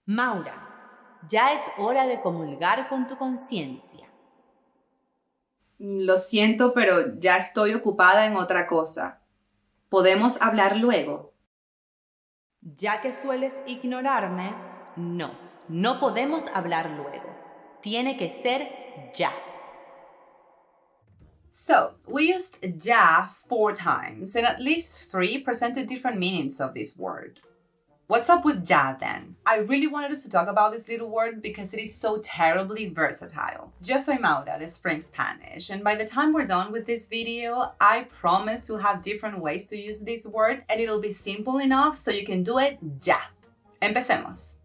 Maura, ya es hora de comulgar con tu conciencia. Lo siento, pero ya estoy ocupada en otra cosa. ¿Podemos hablar luego? Ya que sueles ignorarme, no podemos hablar luego. Tiene que ser ya. So, we used ya 4 times, and at least 3 presented different meanings of this word. What's up with ya then? I really wanted us to talk about this little word because it is so terribly versatile. Yo soy Maura de Spring Spanish, and by the time we're done with this video, I promise you'll have different ways to use this word and it'll be simple enough so you can do it ya. Empecemos.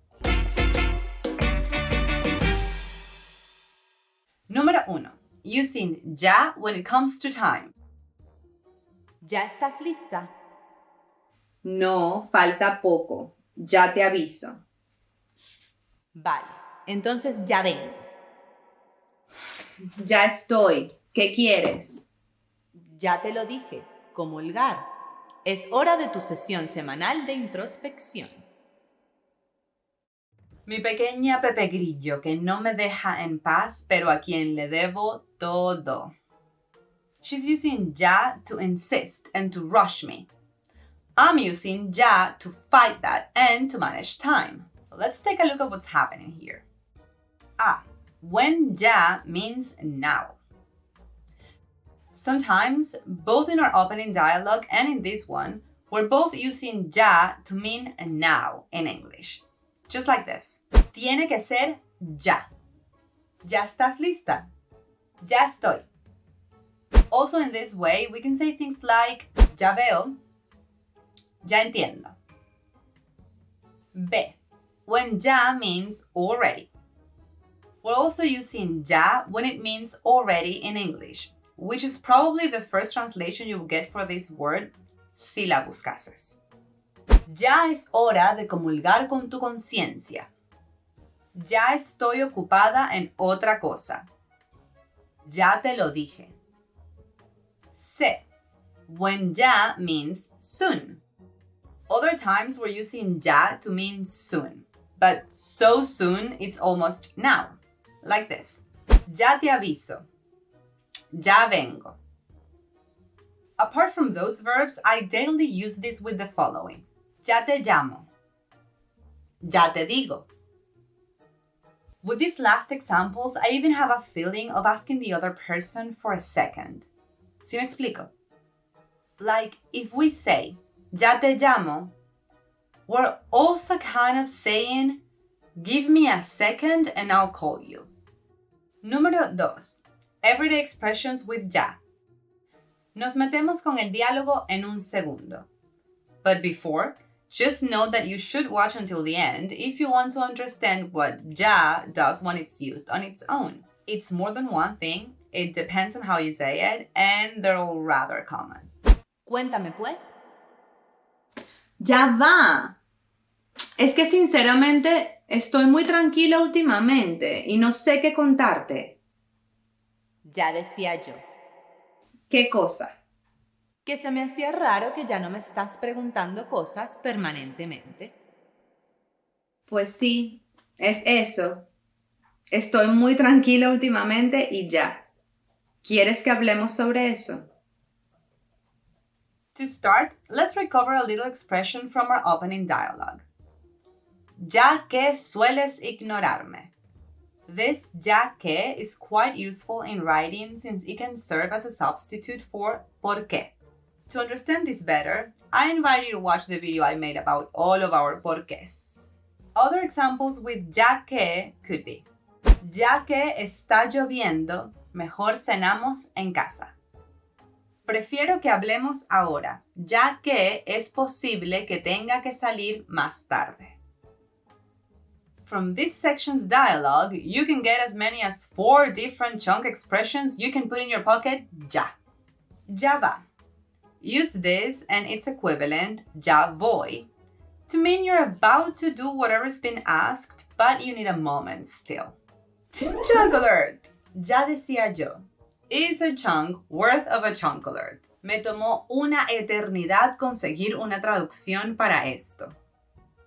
Número 1. Using ya when it comes to time. ¿Ya estás lista? No, falta poco. Ya te aviso. Vale, entonces ya vengo. Ya estoy. ¿Qué quieres? Ya te lo dije, comulgar. Es hora de tu sesión semanal de introspección. Mi pequeña Pepe Grillo que no me deja en paz, pero a quien le debo todo. She's using ya to insist and to rush me. I'm using ya to fight that and to manage time. Let's take a look at what's happening here. When ya means now. Sometimes, both in our opening dialogue and in this one, we're both using ya to mean now in English. Just like this. Tiene que ser ya. ¿Ya estás lista? Ya estoy. Also in this way, we can say things like ya veo, ya entiendo. B. When ya means already. We're also using ya when it means already in English, which is probably the first translation you'll get for this word, si la buscases. Ya es hora de comulgar con tu conciencia. Ya estoy ocupada en otra cosa. Ya te lo dije. C. When ya means soon. Other times we're using ya to mean soon, but so soon it's almost now. Like this. Ya te aviso. Ya vengo. Apart from those verbs, I daily use this with the following. Ya te llamo. Ya te digo. With these last examples, I even have a feeling of asking the other person for a second. ¿Sí me explico? Like, if we say, ya te llamo, we're also kind of saying, give me a second and I'll call you. Número 2. Everyday expressions with ya. Nos metemos con el diálogo en un segundo. But before, just know that you should watch until the end if you want to understand what ya does when it's used on its own. It's more than one thing, it depends on how you say it, and they're all rather common. Cuéntame pues. Ya va. Es que sinceramente estoy muy tranquila últimamente y no sé qué contarte. Ya decía yo. ¿Qué cosa? Que se me hacía raro que ya no me estás preguntando cosas permanentemente. Pues sí, es eso. Estoy muy tranquila últimamente y ya. ¿Quieres que hablemos sobre eso? To start, let's recover a little expression from our opening dialogue. Ya que sueles ignorarme. This ya que is quite useful in writing since it can serve as a substitute for por qué. To understand this better, I invite you to watch the video I made about all of our porqués. Other examples with ya que could be: ya que está lloviendo, mejor cenamos en casa. Prefiero que hablemos ahora, ya que es posible que tenga que salir más tarde. From this section's dialogue, you can get as many as 4 different chunk expressions you can put in your pocket ya. Ya va. Use this and its equivalent, ya voy, to mean you're about to do whatever's been asked, but you need a moment still. Chunk alert! Ya decía yo. Is a chunk worth of a chunk alert? Me tomó una eternidad conseguir una traducción para esto.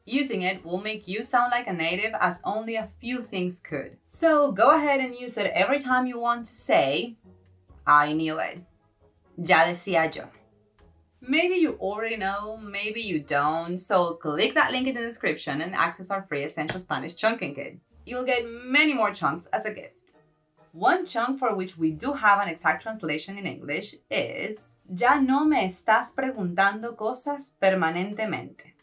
Using it will make you sound like a native as only a few things could. So go ahead and use it every time you want to say, I knew it. Ya decía yo. Maybe you already know, maybe you don't, so click that link in the description and access our free Essential Spanish Chunking Kit. You'll get many more chunks as a gift. One chunk for which we do have an exact translation in English is Ya no me estás preguntando cosas permanentemente.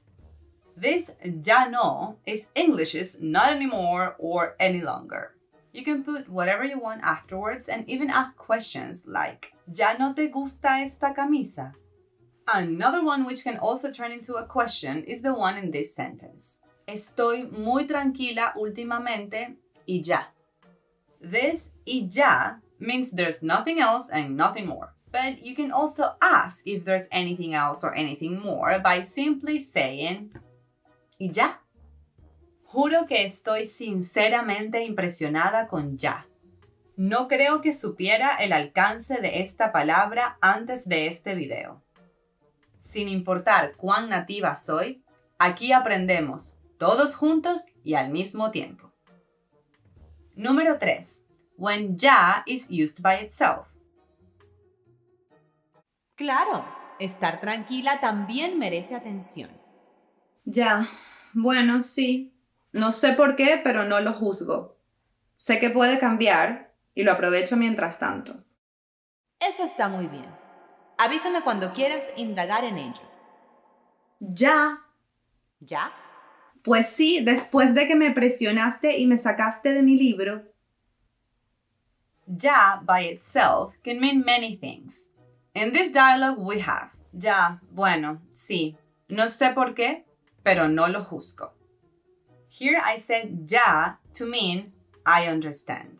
This ya no is English's not anymore or any longer. You can put whatever you want afterwards and even ask questions like ¿Ya no te gusta esta camisa? Another one which can also turn into a question is the one in this sentence. Estoy muy tranquila últimamente y ya. This y ya means there's nothing else and nothing more. But you can also ask if there's anything else or anything more by simply saying y ya. Juro que estoy sinceramente impresionada con ya. No creo que supiera el alcance de esta palabra antes de este video. Sin importar cuán nativa soy, aquí aprendemos todos juntos y al mismo tiempo. Número 3. When ya is used by itself. Claro, estar tranquila también merece atención. Ya, bueno, sí. No sé por qué, pero no lo juzgo. Sé que puede cambiar y lo aprovecho mientras tanto. Eso está muy bien. Avísame cuando quieras indagar en ello. Ya. ¿Ya? Pues sí, después de que me presionaste y me sacaste de mi libro. Ya by itself can mean many things. In this dialogue we have ya, bueno, sí, no sé por qué, pero no lo juzgo. Here I said ya to mean I understand.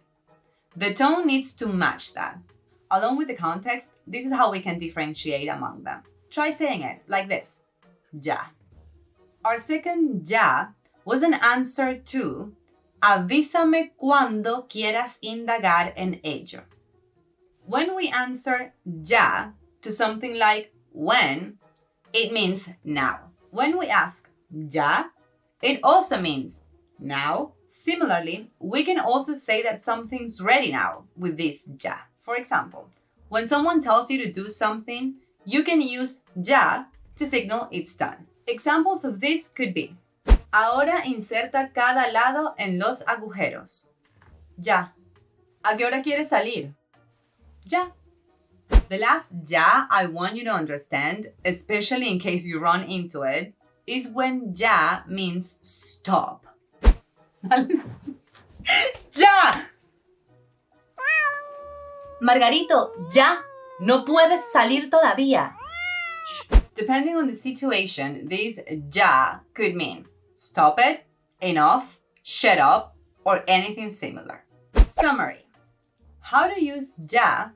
The tone needs to match that. Along with the context, this is how we can differentiate among them. Try saying it like this. Ya. Our second ya was an answer to avísame cuando quieras indagar en ello. When we answer ya to something like when, it means now. When we ask ya, it also means now. Similarly, we can also say that something's ready now with this ya. For example, when someone tells you to do something, you can use ya to signal it's done. Examples of this could be ahora inserta cada lado en los agujeros. Ya. ¿A qué hora quieres salir? Ya. The last ya I want you to understand, especially in case you run into it, is when ya means stop. Ya. Margarito, ya. No puedes salir todavía. Depending on the situation, this ya could mean stop it, enough, shut up, or anything similar. Summary. How to use ya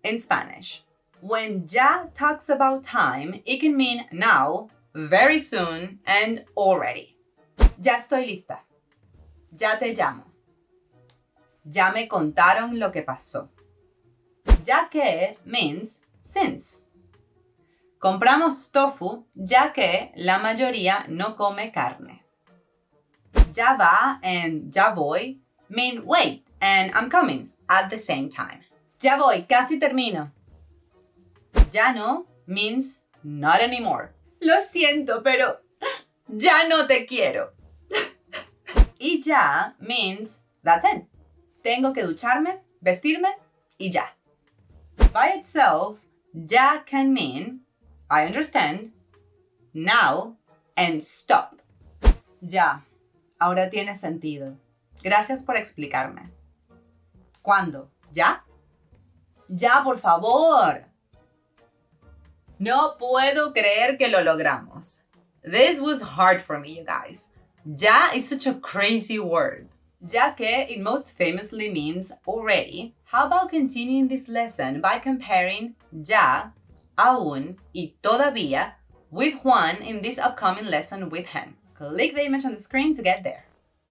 in Spanish. When ya talks about time, it can mean now, very soon, and already. Ya estoy lista. Ya te llamo. Ya me contaron lo que pasó. Ya que means since. Compramos tofu ya que la mayoría no come carne. Ya va and ya voy mean wait and I'm coming at the same time. Ya voy, casi termino. Ya no means not anymore. Lo siento, pero ya no te quiero. Y ya means that's it. Tengo que ducharme, vestirme y ya. By itself, ya can mean I understand, now, and stop. Ya, ahora tiene sentido. Gracias por explicarme. ¿Cuándo? ¿Ya? Ya, por favor. No puedo creer que lo logramos. This was hard for me, you guys. Ya is such a crazy word. Ya que it most famously means already. How about continuing this lesson by comparing ya, aún y todavía with Juan in this upcoming lesson with him. Click the image on the screen to get there.